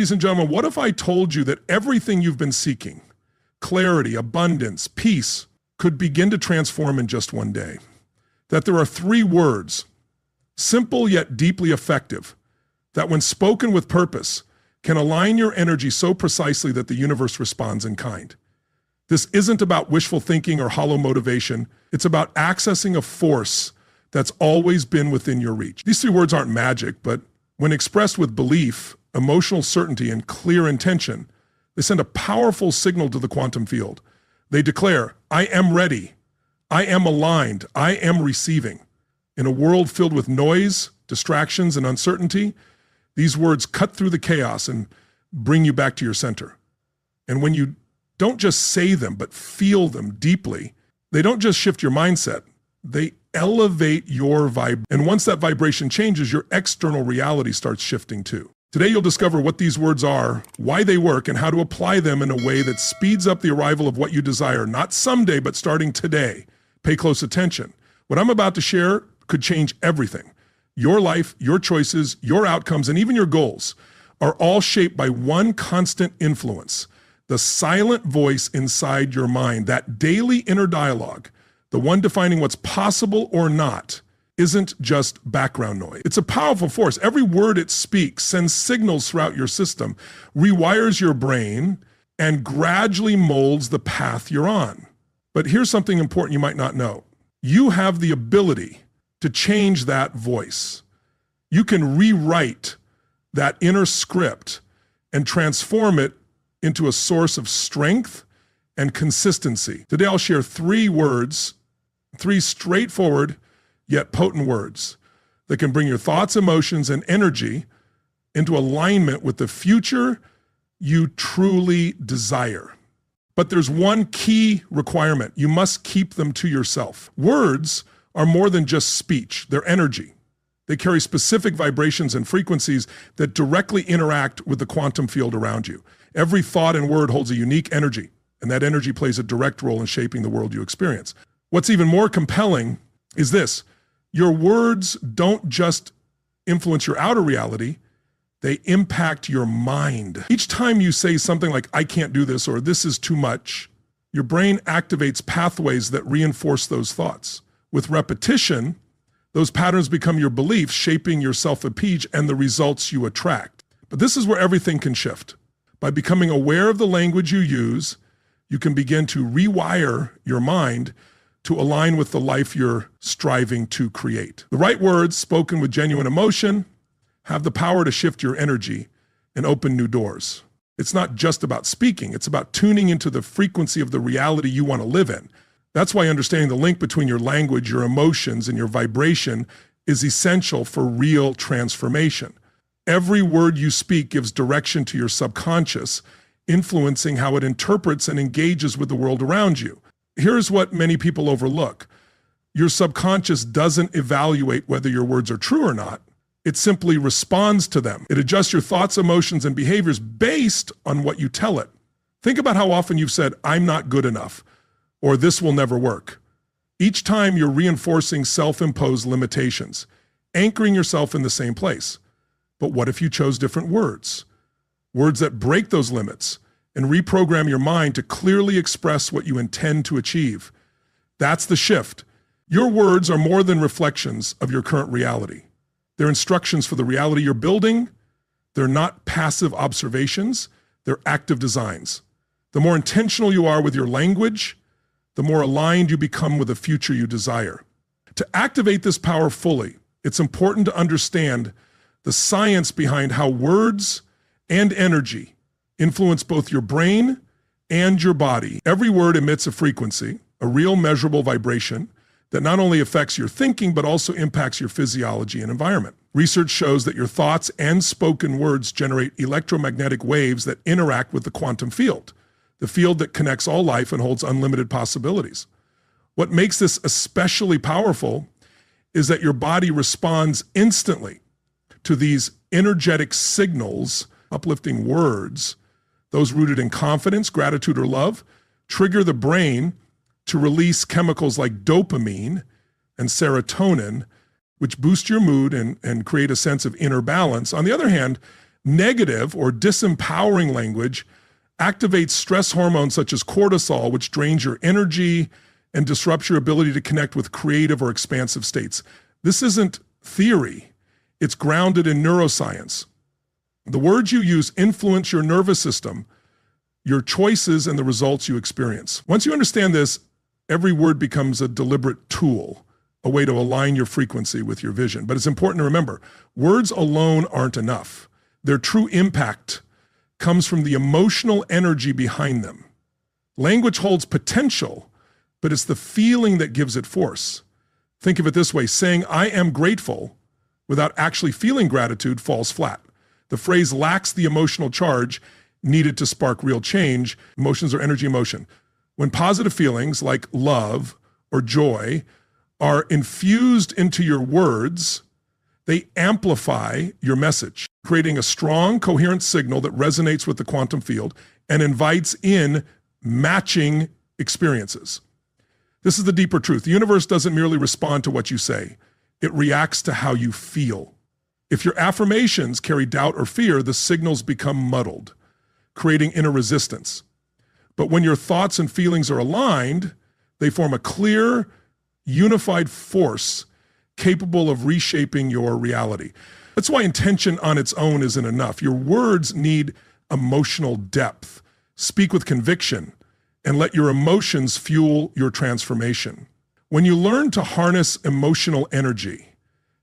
Ladies and gentlemen, what if I told you that everything you've been seeking, clarity, abundance, peace, could begin to transform in just one day? That there are 3 words, simple yet deeply effective, that when spoken with purpose, can align your energy so precisely that the universe responds in kind. This isn't about wishful thinking or hollow motivation. It's about accessing a force that's always been within your reach. These 3 words aren't magic, but when expressed with belief, emotional certainty, and clear intention, they send a powerful signal to the quantum field. They declare, I am ready, I am aligned, I am receiving. In a world filled with noise, distractions, and uncertainty, these words cut through the chaos and bring you back to your center. And when you don't just say them, but feel them deeply, they don't just shift your mindset, they elevate your vibe. And once that vibration changes, your external reality starts shifting too. Today, you'll discover what these words are, why they work, and how to apply them in a way that speeds up the arrival of what you desire, not someday, but starting today. Pay close attention. What I'm about to share could change everything. Your life, your choices, your outcomes, and even your goals are all shaped by one constant influence, the silent voice inside your mind, that daily inner dialogue, the one defining what's possible or not, isn't just background noise. It's a powerful force. Every word it speaks sends signals throughout your system, rewires your brain, and gradually molds the path you're on. But here's something important you might not know. You have the ability to change that voice. You can rewrite that inner script and transform it into a source of strength and consistency. Today I'll share 3 words, 3 straightforward yet potent words that can bring your thoughts, emotions, and energy into alignment with the future you truly desire. But there's one key requirement. You must keep them to yourself. Words are more than just speech. They're energy. They carry specific vibrations and frequencies that directly interact with the quantum field around you. Every thought and word holds a unique energy, and that energy plays a direct role in shaping the world you experience. What's even more compelling is this. Your words don't just influence your outer reality, they impact your mind. Each time you say something like, I can't do this, or this is too much, your brain activates pathways that reinforce those thoughts. With repetition, those patterns become your beliefs, shaping your self-image and the results you attract. But this is where everything can shift. By becoming aware of the language you use, you can begin to rewire your mind to align with the life you're striving to create. The right words, spoken with genuine emotion, have the power to shift your energy and open new doors. It's not just about speaking, it's about tuning into the frequency of the reality you want to live in. That's why understanding the link between your language, your emotions, and your vibration is essential for real transformation. Every word you speak gives direction to your subconscious, influencing how it interprets and engages with the world around you. Here's what many people overlook. Your subconscious doesn't evaluate whether your words are true or not. It simply responds to them. It adjusts your thoughts, emotions, and behaviors based on what you tell it. Think about how often you've said, I'm not good enough, or this will never work. Each time you're reinforcing self-imposed limitations, anchoring yourself in the same place. But what if you chose different words? Words that break those limits and reprogram your mind to clearly express what you intend to achieve. That's the shift. Your words are more than reflections of your current reality. They're instructions for the reality you're building. They're not passive observations, they're active designs. The more intentional you are with your language, the more aligned you become with the future you desire. To activate this power fully, it's important to understand the science behind how words and energy influence both your brain and your body. Every word emits a frequency, a real measurable vibration that not only affects your thinking, but also impacts your physiology and environment. Research shows that your thoughts and spoken words generate electromagnetic waves that interact with the quantum field, the field that connects all life and holds unlimited possibilities. What makes this especially powerful is that your body responds instantly to these energetic signals. Uplifting words, those rooted in confidence, gratitude, or love, trigger the brain to release chemicals like dopamine and serotonin, which boost your mood and create a sense of inner balance. On the other hand, Negative or disempowering language activates stress hormones such as cortisol, which drains your energy and disrupts your ability to connect with creative or expansive states. This isn't theory. It's grounded in neuroscience. The words you use influence your nervous system, your choices, and the results you experience. Once you understand this, every word becomes a deliberate tool, a way to align your frequency with your vision. But it's important to remember, words alone aren't enough. Their true impact comes from the emotional energy behind them. Language holds potential, but it's the feeling that gives it force. Think of it this way, saying, "I am grateful," without actually feeling gratitude falls flat. The phrase lacks the emotional charge needed to spark real change. Emotions are energy in motion. When positive feelings like love or joy are infused into your words, they amplify your message, creating a strong, coherent signal that resonates with the quantum field and invites in matching experiences. This is the deeper truth. The universe doesn't merely respond to what you say. It reacts to how you feel. If your affirmations carry doubt or fear, the signals become muddled, creating inner resistance. But when your thoughts and feelings are aligned, they form a clear, unified force capable of reshaping your reality. That's why intention on its own isn't enough. Your words need emotional depth. Speak with conviction and let your emotions fuel your transformation. When you learn to harness emotional energy,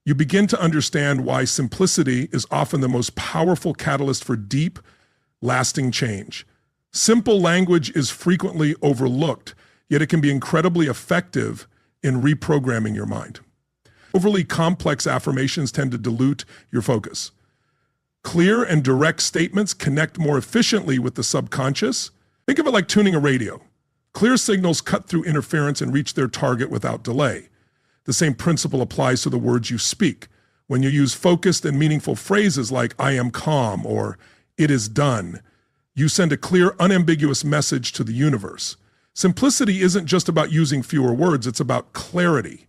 you begin to understand why simplicity is often the most powerful catalyst for deep, lasting change. Simple language is frequently overlooked, yet it can be incredibly effective in reprogramming your mind. Overly complex affirmations tend to dilute your focus. Clear and direct statements connect more efficiently with the subconscious. Think of it like tuning a radio. Clear signals cut through interference and reach their target without delay. The same principle applies to the words you speak. When you use focused and meaningful phrases like "I am calm" or "it is done," you send a clear, unambiguous message to the universe. Simplicity isn't just about using fewer words, it's about clarity.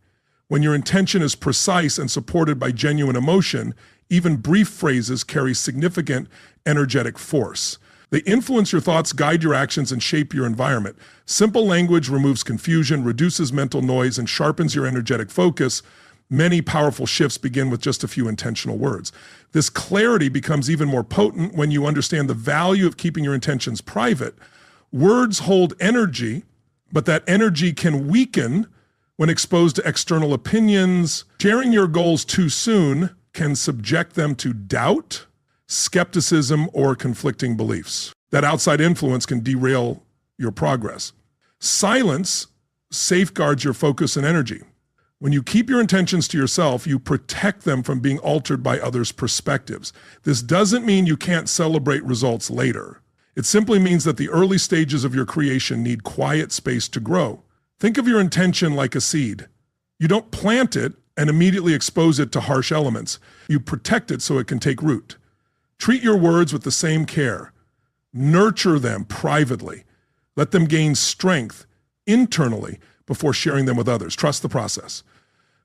When your intention is precise and supported by genuine emotion, even brief phrases carry significant energetic force. They influence your thoughts, guide your actions, and shape your environment. Simple language removes confusion, reduces mental noise, and sharpens your energetic focus. Many powerful shifts begin with just a few intentional words. This clarity becomes even more potent when you understand the value of keeping your intentions private. Words hold energy, but that energy can weaken when exposed to external opinions. Sharing your goals too soon can subject them to doubt, skepticism, or conflicting beliefs. That outside influence can derail your progress. Silence safeguards your focus and energy. When you keep your intentions to yourself, you protect them from being altered by others' perspectives. This doesn't mean you can't celebrate results later. It simply means that the early stages of your creation need quiet space to grow. Think of your intention like a seed. You don't plant it and immediately expose it to harsh elements. You protect it so it can take root. Treat your words with the same care. Nurture them privately. Let them gain strength internally before sharing them with others. Trust the process.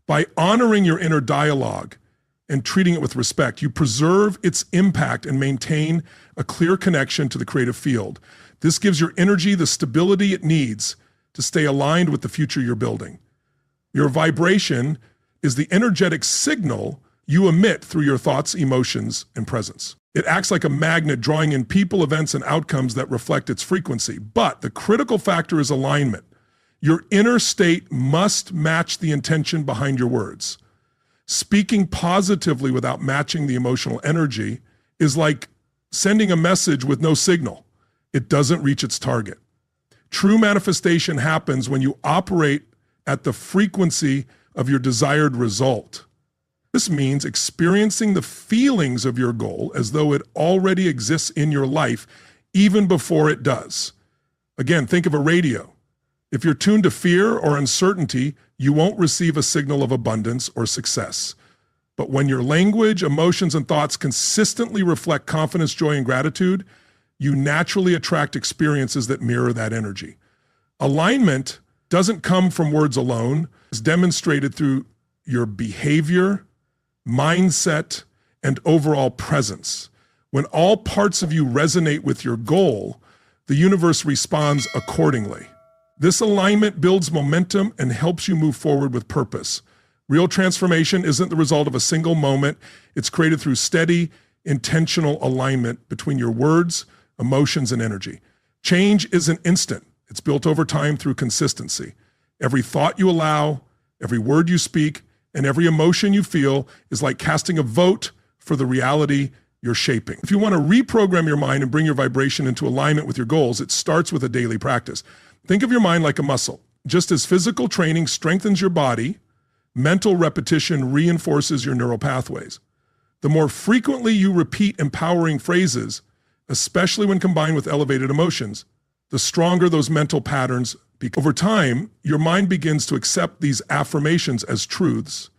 By honoring your inner dialogue and treating it with respect, you preserve its impact and maintain a clear connection to the creative field. This gives your energy the stability it needs to stay aligned with the future you're building. Your vibration is the energetic signal you emit through your thoughts, emotions, and presence. It acts like a magnet, drawing in people, events, and outcomes that reflect its frequency. But the critical factor is alignment. Your inner state must match the intention behind your words. Speaking positively without matching the emotional energy is like sending a message with no signal. It doesn't reach its target. True manifestation happens when you operate at the frequency of your desired result. This means experiencing the feelings of your goal as though it already exists in your life, even before it does. Again, think of a radio. If you're tuned to fear or uncertainty, you won't receive a signal of abundance or success. But when your language, emotions, and thoughts consistently reflect confidence, joy, and gratitude, you naturally attract experiences that mirror that energy. Alignment doesn't come from words alone. It's demonstrated through your behavior, mindset, and overall presence. When all parts of you resonate with your goal, the universe responds accordingly. This alignment builds momentum and helps you move forward with purpose. Real transformation isn't the result of a single moment. It's created through steady, intentional alignment between your words, emotions, and energy. Change isn't instant. It's built over time through consistency. Every thought you allow, every word you speak, and every emotion you feel is like casting a vote for the reality you're shaping. If you want to reprogram your mind and bring your vibration into alignment with your goals, it starts with a daily practice. Think of your mind like a muscle. Just as physical training strengthens your body, mental repetition reinforces your neural pathways. The more frequently you repeat empowering phrases, especially when combined with elevated emotions, the stronger those mental patterns become. Over time, your mind begins to accept these affirmations as truths,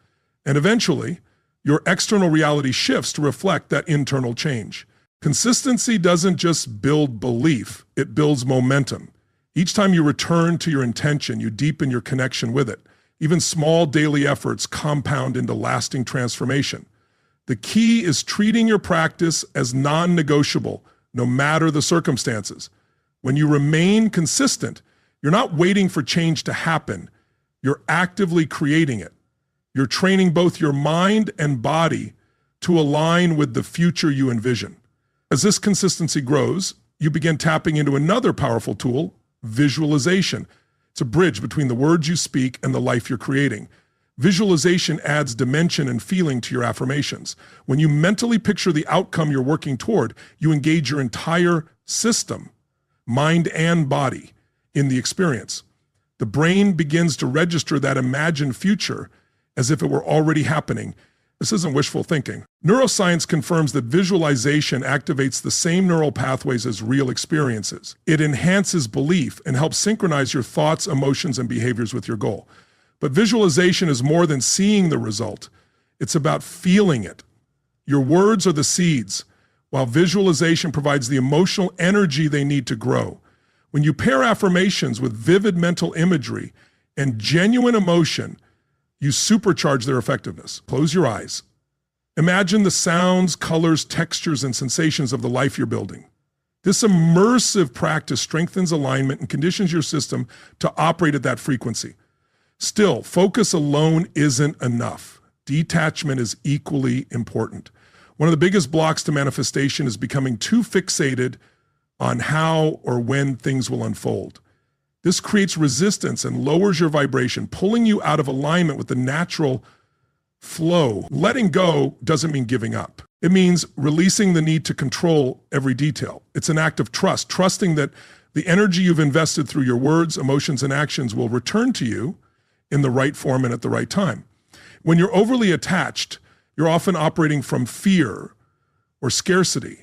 and eventually, your external reality shifts to reflect that internal change. Consistency doesn't just build belief, it builds momentum. Each time you return to your intention, you deepen your connection with it. Even small daily efforts compound into lasting transformation. The key is treating your practice as non-negotiable, no matter the circumstances. When you remain consistent, you're not waiting for change to happen. You're actively creating it. You're training both your mind and body to align with the future you envision. As this consistency grows, you begin tapping into another powerful tool, visualization. It's a bridge between the words you speak and the life you're creating. Visualization adds dimension and feeling to your affirmations. When you mentally picture the outcome you're working toward, you engage your entire system, mind and body, in the experience. The brain begins to register that imagined future as if it were already happening. This isn't wishful thinking. Neuroscience confirms that visualization activates the same neural pathways as real experiences. It enhances belief and helps synchronize your thoughts, emotions, and behaviors with your goal. But visualization is more than seeing the result. It's about feeling it. Your words are the seeds, while visualization provides the emotional energy they need to grow. When you pair affirmations with vivid mental imagery and genuine emotion, you supercharge their effectiveness. Close your eyes. Imagine the sounds, colors, textures, and sensations of the life you're building. This immersive practice strengthens alignment and conditions your system to operate at that frequency. Still, focus alone isn't enough. Detachment is equally important. One of the biggest blocks to manifestation is becoming too fixated on how or when things will unfold. This creates resistance and lowers your vibration, pulling you out of alignment with the natural flow. Letting go doesn't mean giving up. It means releasing the need to control every detail. It's an act of trust, trusting that the energy you've invested through your words, emotions, and actions will return to you in the right form and at the right time. When you're overly attached, you're often operating from fear or scarcity.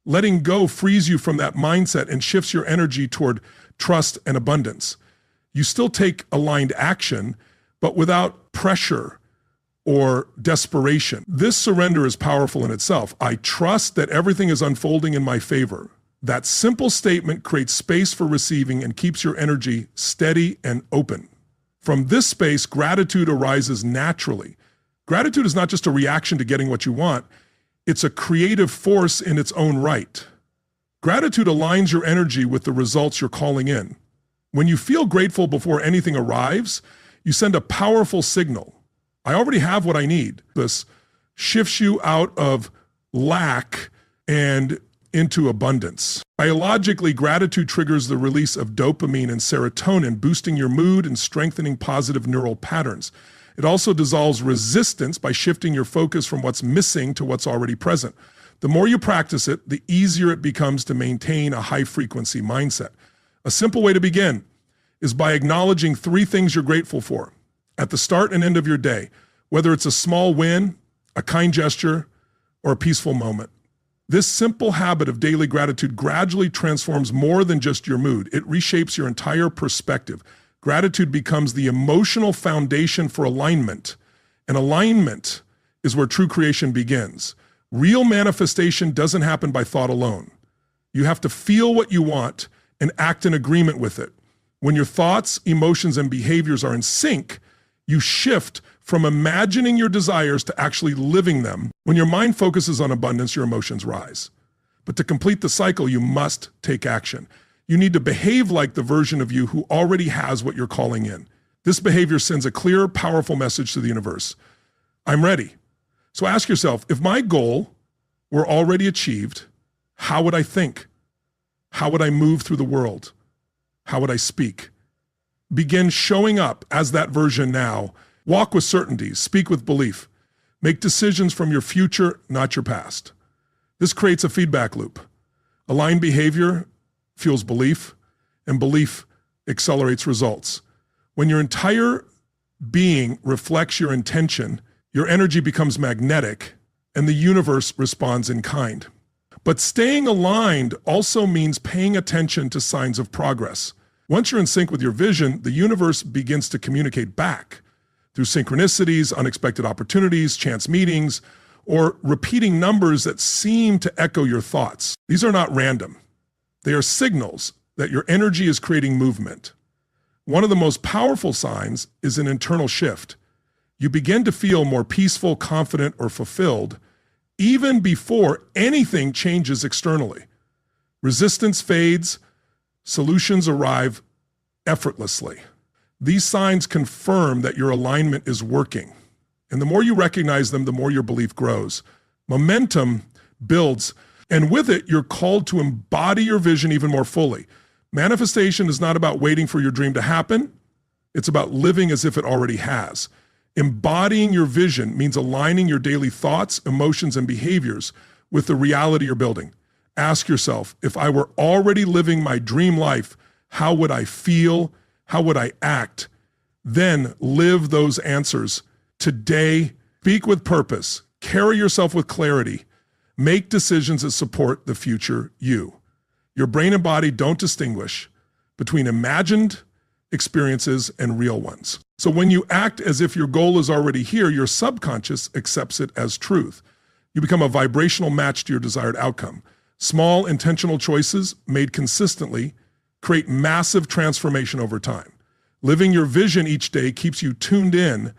Letting go frees you from that mindset and shifts your energy toward trust and abundance. You still take aligned action, but without pressure or desperation. This surrender is powerful in itself. I trust that everything is unfolding in my favor. That simple statement creates space for receiving and keeps your energy steady and open. From this space, gratitude arises naturally. Gratitude is not just a reaction to getting what you want. It's a creative force in its own right. Gratitude aligns your energy with the results you're calling in. When you feel grateful before anything arrives, you send a powerful signal. I already have what I need. This shifts you out of lack and into abundance. Biologically, gratitude triggers the release of dopamine and serotonin, boosting your mood and strengthening positive neural patterns. It also dissolves resistance by shifting your focus from what's missing to what's already present. The more you practice it, the easier it becomes to maintain a high-frequency mindset. A simple way to begin is by acknowledging 3 things you're grateful for at the start and end of your day, whether it's a small win, a kind gesture, or a peaceful moment. This simple habit of daily gratitude gradually transforms more than just your mood. It reshapes your entire perspective. Gratitude becomes the emotional foundation for alignment, and alignment is where true creation begins. Real manifestation doesn't happen by thought alone. You have to feel what you want and act in agreement with it. When your thoughts, emotions, and behaviors are in sync, you shift From imagining your desires to actually living them. When your mind focuses on abundance, your emotions rise. But to complete the cycle, you must take action. You need to behave like the version of you who already has what you're calling in. This behavior sends a clear, powerful message to the universe. I'm ready. So ask yourself, if my goal were already achieved, how would I think? How would I move through the world? How would I speak? Begin showing up as that version now. Walk with certainty, speak with belief. Make decisions from your future, not your past. This creates a feedback loop. Aligned behavior fuels belief, and belief accelerates results. When your entire being reflects your intention, your energy becomes magnetic, and the universe responds in kind. But staying aligned also means paying attention to signs of progress. Once you're in sync with your vision, the universe begins to communicate back through synchronicities, unexpected opportunities, chance meetings, or repeating numbers that seem to echo your thoughts. These are not random. They are signals that your energy is creating movement. One of the most powerful signs is an internal shift. You begin to feel more peaceful, confident, or fulfilled even before anything changes externally. Resistance fades, solutions arrive effortlessly. These signs confirm that your alignment is working. And the more you recognize them, the more your belief grows. Momentum builds, and with it, you're called to embody your vision even more fully. Manifestation is not about waiting for your dream to happen. It's about living as if it already has. Embodying your vision means aligning your daily thoughts, emotions, and behaviors with the reality you're building. Ask yourself, if I were already living my dream life, how would I feel? How would I act? Then live those answers. Today, speak with purpose, carry yourself with clarity, make decisions that support the future you. Your brain and body don't distinguish between imagined experiences and real ones. So when you act as if your goal is already here, your subconscious accepts it as truth. You become a vibrational match to your desired outcome. Small, intentional choices made consistently create massive transformation over time. Living your vision each day keeps you tuned in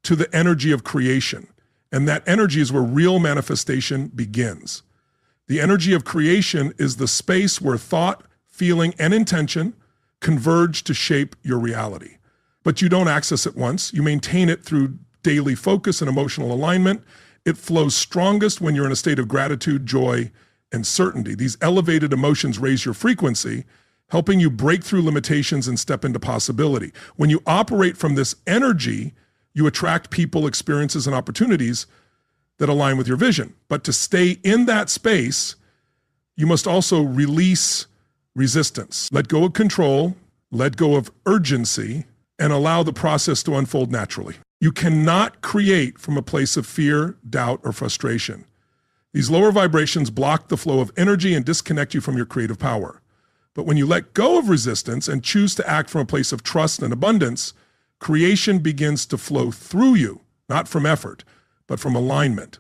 to the energy of creation. And that energy is where real manifestation begins. The energy of creation is the space where thought, feeling, and intention converge to shape your reality. But you don't access it once. You maintain it through daily focus and emotional alignment. It flows strongest when you're in a state of gratitude, joy, and certainty. These elevated emotions raise your frequency, helping you break through limitations and step into possibility. When you operate from this energy, you attract people, experiences, and opportunities that align with your vision. But to stay in that space, you must also release resistance. Let go of control, let go of urgency, and allow the process to unfold naturally. You cannot create from a place of fear, doubt, or frustration. These lower vibrations block the flow of energy and disconnect you from your creative power. But when you let go of resistance and choose to act from a place of trust and abundance, creation begins to flow through you, not from effort, but from alignment.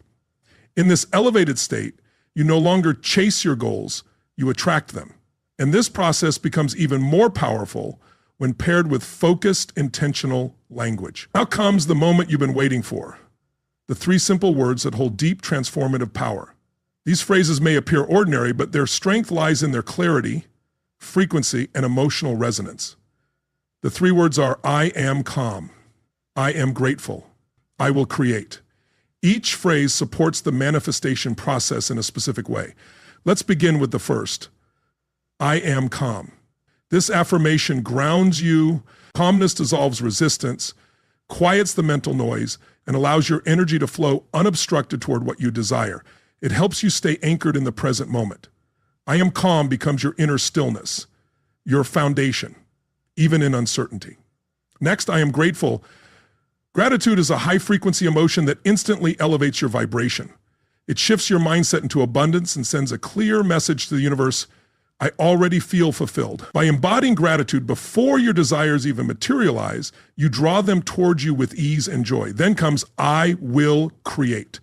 In this elevated state, you no longer chase your goals, you attract them. And this process becomes even more powerful when paired with focused, intentional language. Now comes the moment you've been waiting for. The 3 simple words that hold deep transformative power. These phrases may appear ordinary, but their strength lies in their clarity, frequency, and emotional resonance. The 3 words are, I am calm, I am grateful, I will create. Each phrase supports the manifestation process in a specific way. Let's begin with the first. I am calm. This affirmation grounds you. Calmness dissolves resistance, quiets the mental noise, and allows your energy to flow unobstructed toward what you desire. It helps you stay anchored in the present moment. I am calm becomes your inner stillness, your foundation, even in uncertainty. Next, I am grateful. Gratitude is a high-frequency emotion that instantly elevates your vibration. It shifts your mindset into abundance and sends a clear message to the universe, I already feel fulfilled. By embodying gratitude before your desires even materialize, you draw them towards you with ease and joy. Then comes, I will create.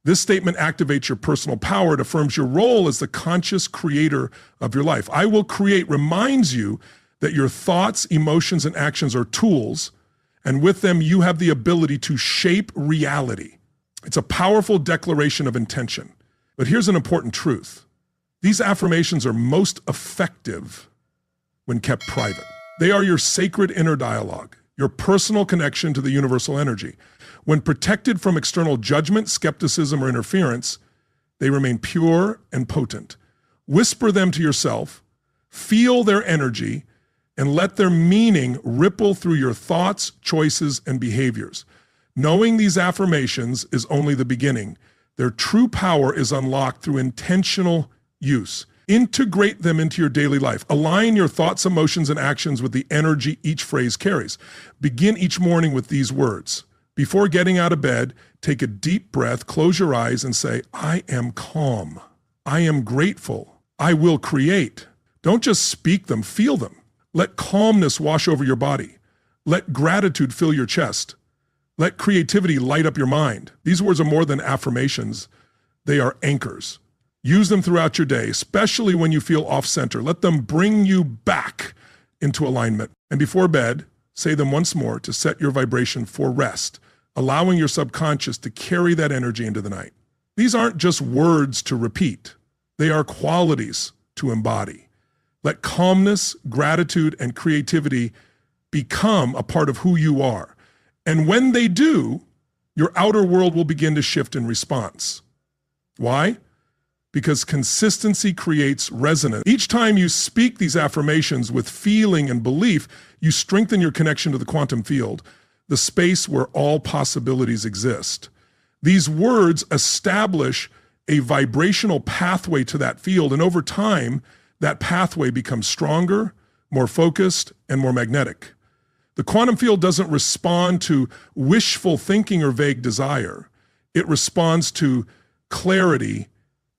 This statement activates your personal power. It affirms your role as the conscious creator of your life. I will create reminds you that your thoughts, emotions, and actions are tools, And with them, you have the ability to shape reality. It's a powerful declaration of intention. But here's an important truth. These affirmations are most effective when kept private. They are your sacred inner dialogue, your personal connection to the universal energy. When protected from external judgment, skepticism, or interference, they remain pure and potent. Whisper them to yourself, feel their energy, and let their meaning ripple through your thoughts, choices, and behaviors. Knowing these affirmations is only the beginning. Their true power is unlocked through intentional use. Integrate them into your daily life. Align your thoughts, emotions, and actions with the energy each phrase carries. Begin each morning with these words. Before getting out of bed, take a deep breath, close your eyes, and say, I am calm. I am grateful. I will create. Don't just speak them, feel them. Let calmness wash over your body. Let gratitude fill your chest. Let creativity light up your mind. These words are more than affirmations. They are anchors. Use them throughout your day, especially when you feel off-center. Let them bring you back into alignment. And before bed, say them once more to set your vibration for rest, allowing your subconscious to carry that energy into the night. These aren't just words to repeat. They are qualities to embody. Let calmness, gratitude, and creativity become a part of who you are. And when they do, your outer world will begin to shift in response. Why? Because consistency creates resonance. Each time you speak these affirmations with feeling and belief, you strengthen your connection to the quantum field, the space where all possibilities exist. These words establish a vibrational pathway to that field, and over time, that pathway becomes stronger, more focused, and more magnetic. The quantum field doesn't respond to wishful thinking or vague desire. It responds to clarity,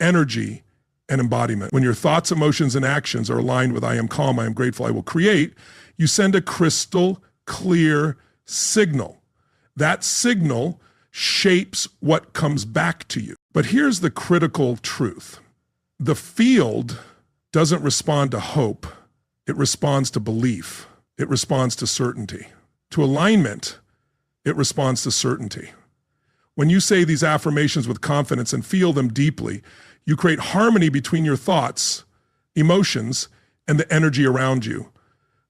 energy, and embodiment. When your thoughts, emotions, and actions are aligned with I am calm, I am grateful, I will create, you send a crystal clear signal. That signal shapes what comes back to you. But here's the critical truth. The field doesn't respond to hope. It responds to belief. It responds to certainty. To alignment, it responds to certainty. When you say these affirmations with confidence and feel them deeply, you create harmony between your thoughts, emotions, and the energy around you.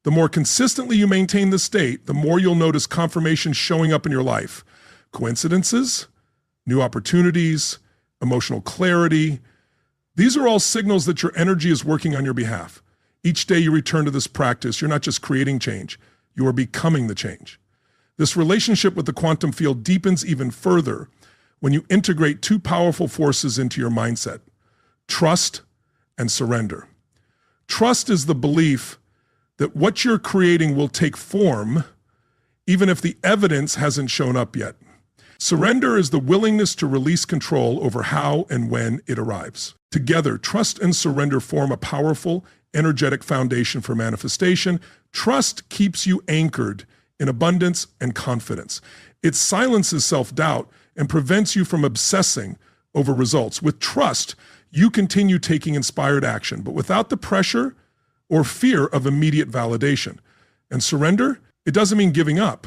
The more consistently you maintain this state, the more you'll notice confirmations showing up in your life. Coincidences, new opportunities, emotional clarity. These are all signals that your energy is working on your behalf. Each day you return to this practice, you're not just creating change, you are becoming the change. This relationship with the quantum field deepens even further when you integrate two powerful forces into your mindset: trust and surrender. Trust is the belief that what you're creating will take form, even if the evidence hasn't shown up yet. Surrender is the willingness to release control over how and when it arrives. Together, trust and surrender form a powerful, energetic foundation for manifestation. Trust keeps you anchored in abundance and confidence. It silences self-doubt and prevents you from obsessing over results. With trust, you continue taking inspired action, but without the pressure or fear of immediate validation. And surrender, it doesn't mean giving up.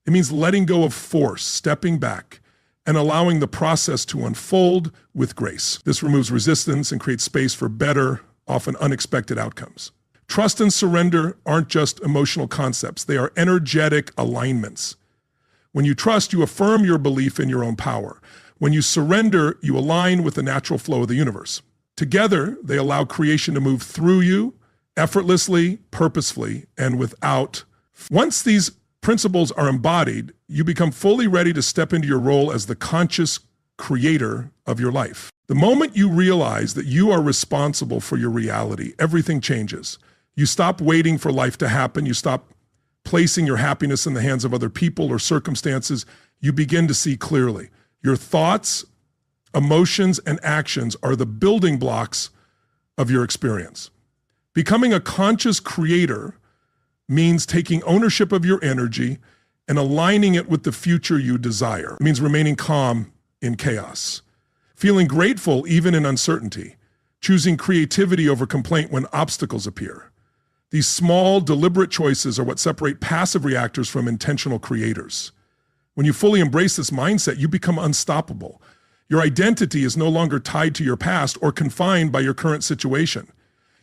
It means letting go of force, stepping back, and allowing the process to unfold with grace. This removes resistance and creates space for better, often unexpected outcomes. Trust and surrender aren't just emotional concepts. They are energetic alignments. When you trust, you affirm your belief in your own power. When you surrender, you align with the natural flow of the universe. Together, they allow creation to move through you effortlessly, purposefully, and without. Once these principles are embodied, you become fully ready to step into your role as the conscious creator of your life. The moment you realize that you are responsible for your reality, everything changes. You stop waiting for life to happen. You stop placing your happiness in the hands of other people or circumstances. You begin to see clearly. Your thoughts, emotions, and actions are the building blocks of your experience. Becoming a conscious creator means taking ownership of your energy and aligning it with the future you desire. It means remaining calm in chaos, feeling grateful even in uncertainty, choosing creativity over complaint when obstacles appear, These small, deliberate choices are what separate passive reactors from intentional creators. When you fully embrace this mindset, you become unstoppable. Your identity is no longer tied to your past or confined by your current situation.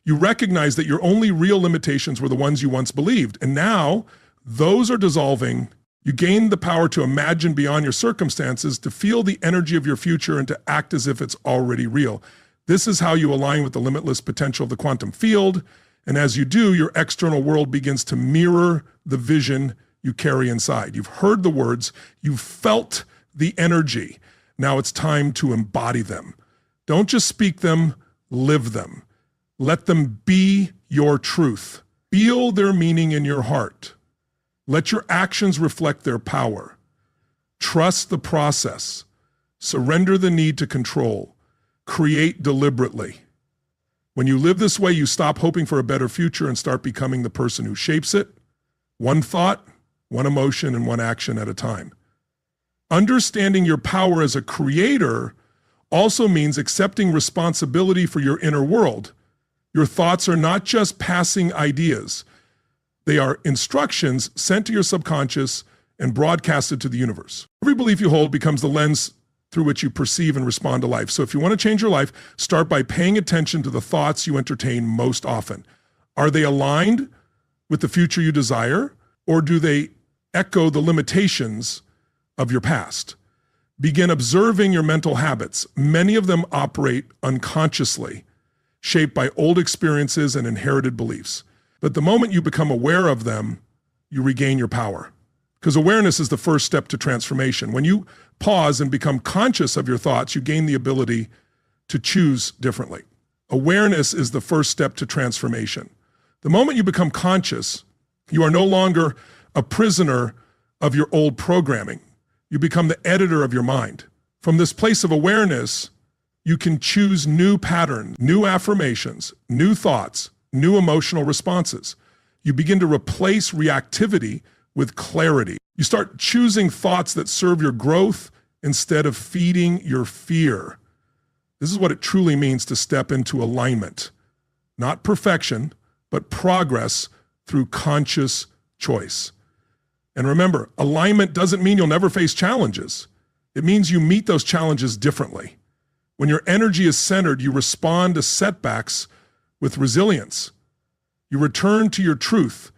You recognize that your only real limitations were the ones you once believed, and now those are dissolving. You gain the power to imagine beyond your circumstances, to feel the energy of your future, and to act as if it's already real. This is how you align with the limitless potential of the quantum field, and as you do, your external world begins to mirror the vision you carry inside. You've heard the words, you've felt the energy. Now it's time to embody them. Don't just speak them, live them. Let them be your truth. Feel their meaning in your heart. Let your actions reflect their power. Trust the process. Surrender the need to control. Create deliberately. When you live this way, you stop hoping for a better future and start becoming the person who shapes it, one thought, one emotion, and one action at a time. Understanding your power as a creator also means accepting responsibility for your inner world. Your thoughts are not just passing ideas. They are instructions sent to your subconscious and broadcasted to the universe. Every belief you hold becomes the lens through which you perceive and respond to life. So if you want to change your life, start by paying attention to the thoughts you entertain most often. Are they aligned with the future you desire, or do they echo the limitations of your past? Begin observing your mental habits. Many of them operate unconsciously, shaped by old experiences and inherited beliefs. But the moment you become aware of them, you regain your power. Because awareness is the first step to transformation. When you pause and become conscious of your thoughts, you gain the ability to choose differently. Awareness is the first step to transformation. The moment you become conscious, you are no longer a prisoner of your old programming. You become the editor of your mind. From this place of awareness, you can choose new patterns, new affirmations, new thoughts, new emotional responses. You begin to replace reactivity with clarity. You start choosing thoughts that serve your growth instead of feeding your fear. This is what it truly means to step into alignment. Not perfection, but progress through conscious choice. And remember, alignment doesn't mean you'll never face challenges. It means you meet those challenges differently. When your energy is centered, you respond to setbacks with resilience. You return to your truth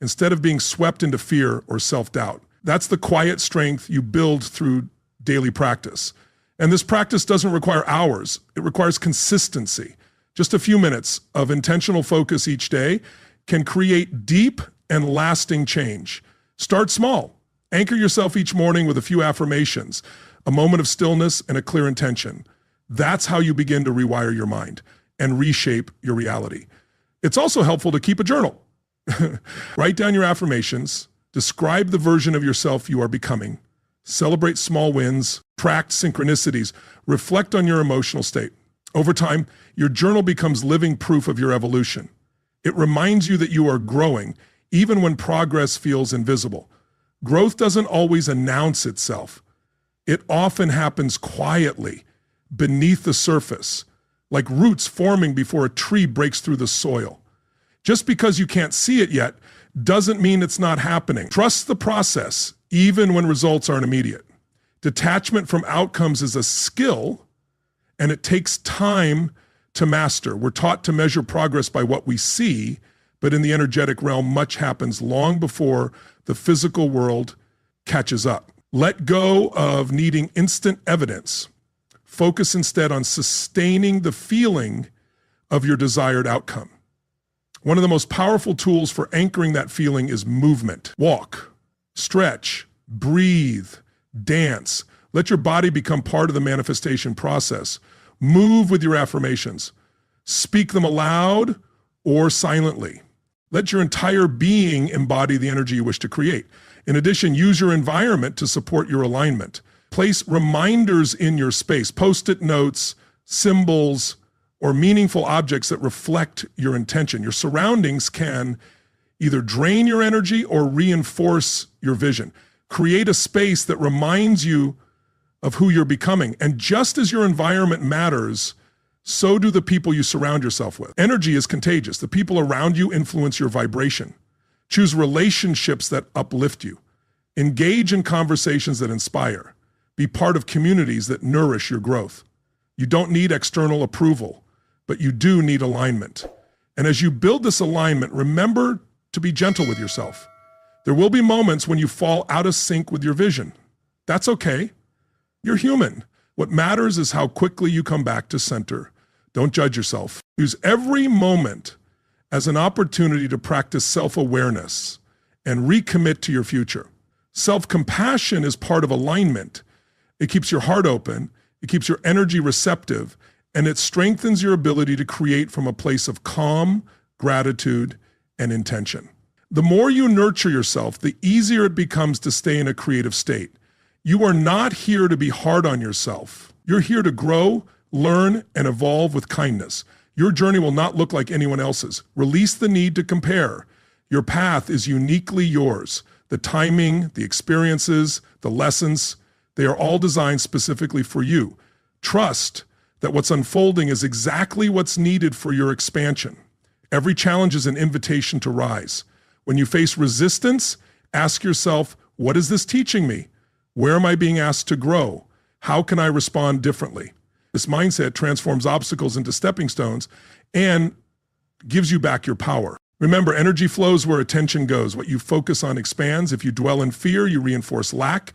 instead of being swept into fear or self-doubt. That's the quiet strength you build through daily practice. And this practice doesn't require hours. It requires consistency. Just a few minutes of intentional focus each day can create deep and lasting change. Start small. Anchor yourself each morning with a few affirmations, a moment of stillness, and a clear intention. That's how you begin to rewire your mind and reshape your reality. It's also helpful to keep a journal. Write down your affirmations, describe the version of yourself you are becoming, celebrate small wins, track synchronicities, reflect on your emotional state. Over time, your journal becomes living proof of your evolution. It reminds you that you are growing, even when progress feels invisible. Growth doesn't always announce itself. It often happens quietly, beneath the surface, like roots forming before a tree breaks through the soil. Just because you can't see it yet doesn't mean it's not happening. Trust the process, even when results aren't immediate. Detachment from outcomes is a skill, and it takes time to master. We're taught to measure progress by what we see, but in the energetic realm, much happens long before the physical world catches up. Let go of needing instant evidence. Focus instead on sustaining the feeling of your desired outcome. One of the most powerful tools for anchoring that feeling is movement. Walk, stretch, breathe, dance. Let your body become part of the manifestation process. Move with your affirmations. Speak them aloud or silently. Let your entire being embody the energy you wish to create. In addition, use your environment to support your alignment. Place reminders in your space, post-it notes, symbols, or meaningful objects that reflect your intention. Your surroundings can either drain your energy or reinforce your vision. Create a space that reminds you of who you're becoming. And just as your environment matters, so do the people you surround yourself with. Energy is contagious. The people around you influence your vibration. Choose relationships that uplift you. Engage in conversations that inspire. Be part of communities that nourish your growth. You don't need external approval, but you do need alignment. And as you build this alignment, remember to be gentle with yourself. There will be moments when you fall out of sync with your vision. That's okay. You're human. What matters is how quickly you come back to center. Don't judge yourself. Use every moment as an opportunity to practice self-awareness and recommit to your future. Self-compassion is part of alignment. It keeps your heart open, it keeps your energy receptive, and it strengthens your ability to create from a place of calm, gratitude, and intention. The more you nurture yourself, the easier it becomes to stay in a creative state. You are not here to be hard on yourself. You're here to grow, learn, and evolve with kindness. Your journey will not look like anyone else's. Release the need to compare. Your path is uniquely yours. The timing, the experiences, the lessons, they are all designed specifically for you. Trust that what's unfolding is exactly what's needed for your expansion. Every challenge is an invitation to rise. When you face resistance, ask yourself, what is this teaching me? Where am I being asked to grow? How can I respond differently? This mindset transforms obstacles into stepping stones and gives you back your power. Remember, energy flows where attention goes. What you focus on expands. If you dwell in fear, you reinforce lack.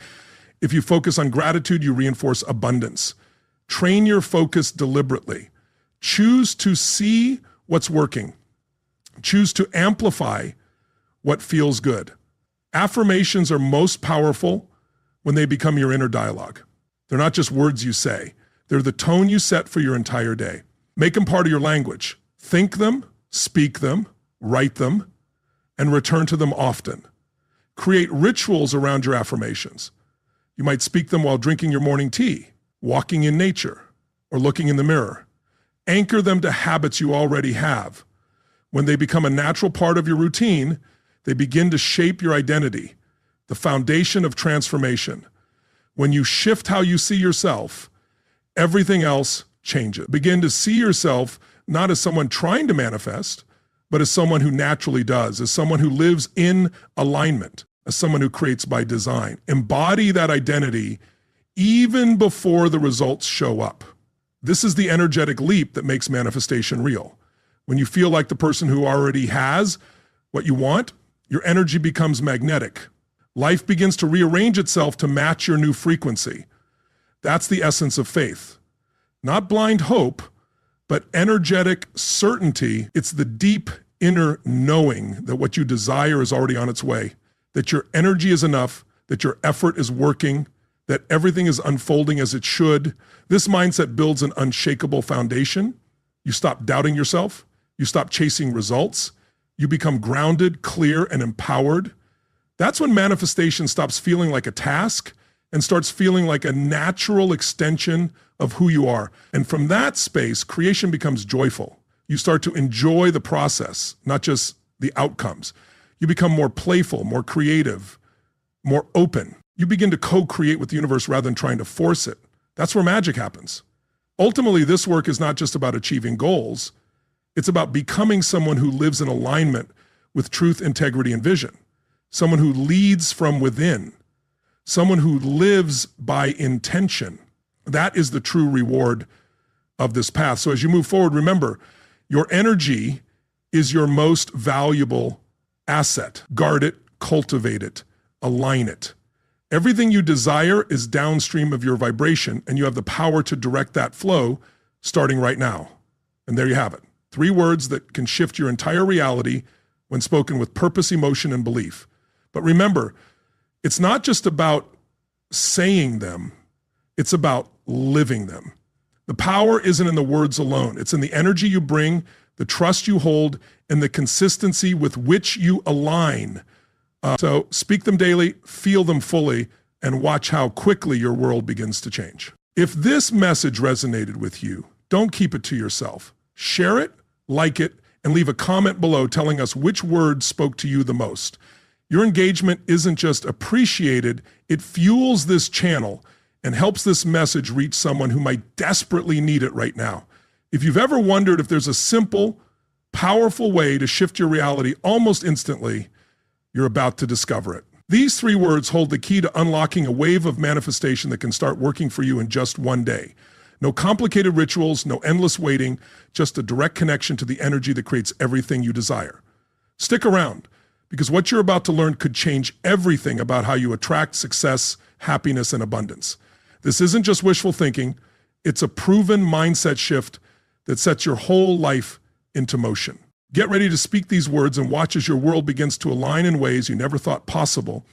If you focus on gratitude, you reinforce abundance. Train your focus deliberately. Choose to see what's working. Choose to amplify what feels good. Affirmations are most powerful when they become your inner dialogue. They're not just words you say. They're the tone you set for your entire day. Make them part of your language. Think them, speak them, write them, and return to them often. Create rituals around your affirmations. You might speak them while drinking your morning tea, walking in nature, or looking in the mirror. Anchor them to habits you already have. When they become a natural part of your routine, they begin to shape your identity, the foundation of transformation. When you shift how you see yourself, everything else changes. Begin to see yourself not as someone trying to manifest, but as someone who naturally does, as someone who lives in alignment, as someone who creates by design. Embody that identity even before the results show up. This is the energetic leap that makes manifestation real. When you feel like the person who already has what you want, your energy becomes magnetic. Life begins to rearrange itself to match your new frequency. That's the essence of faith. Not blind hope, but energetic certainty. It's the deep inner knowing that what you desire is already on its way, that your energy is enough, that your effort is working, that everything is unfolding as it should. This mindset builds an unshakable foundation. You stop doubting yourself. You stop chasing results. You become grounded, clear, and empowered. That's when manifestation stops feeling like a task and starts feeling like a natural extension of who you are. And from that space, creation becomes joyful. You start to enjoy the process, not just the outcomes. You become more playful, more creative, more open. You begin to co-create with the universe rather than trying to force it. That's where magic happens. Ultimately, this work is not just about achieving goals. It's about becoming someone who lives in alignment with truth, integrity, and vision. Someone who leads from within. Someone who lives by intention. That is the true reward of this path. So as you move forward, remember, your energy is your most valuable asset. Guard it, cultivate it, align it. Everything you desire is downstream of your vibration, and you have the power to direct that flow starting right now. And there you have it. 3 words that can shift your entire reality when spoken with purpose, emotion, and belief. But remember, it's not just about saying them, it's about living them. The power isn't in the words alone. It's in the energy you bring, the trust you hold, and the consistency with which you align. So speak them daily, feel them fully, and watch how quickly your world begins to change. If this message resonated with you, don't keep it to yourself. Share it, like it, and leave a comment below telling us which word spoke to you the most. Your engagement isn't just appreciated, it fuels this channel and helps this message reach someone who might desperately need it right now. If you've ever wondered if there's a simple, powerful way to shift your reality almost instantly, you're about to discover it. These 3 words hold the key to unlocking a wave of manifestation that can start working for you in just one day. No complicated rituals, no endless waiting, just a direct connection to the energy that creates everything you desire. Stick around, because what you're about to learn could change everything about how you attract success, happiness, and abundance. This isn't just wishful thinking, it's a proven mindset shift that sets your whole life into motion. Get ready to speak these words and watch as your world begins to align in ways you never thought possible.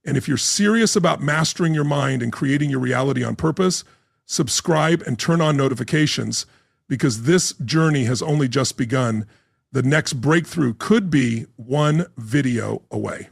And if you're serious about mastering your mind and creating your reality on purpose, subscribe and turn on notifications, because this journey has only just begun. The next breakthrough could be one video away.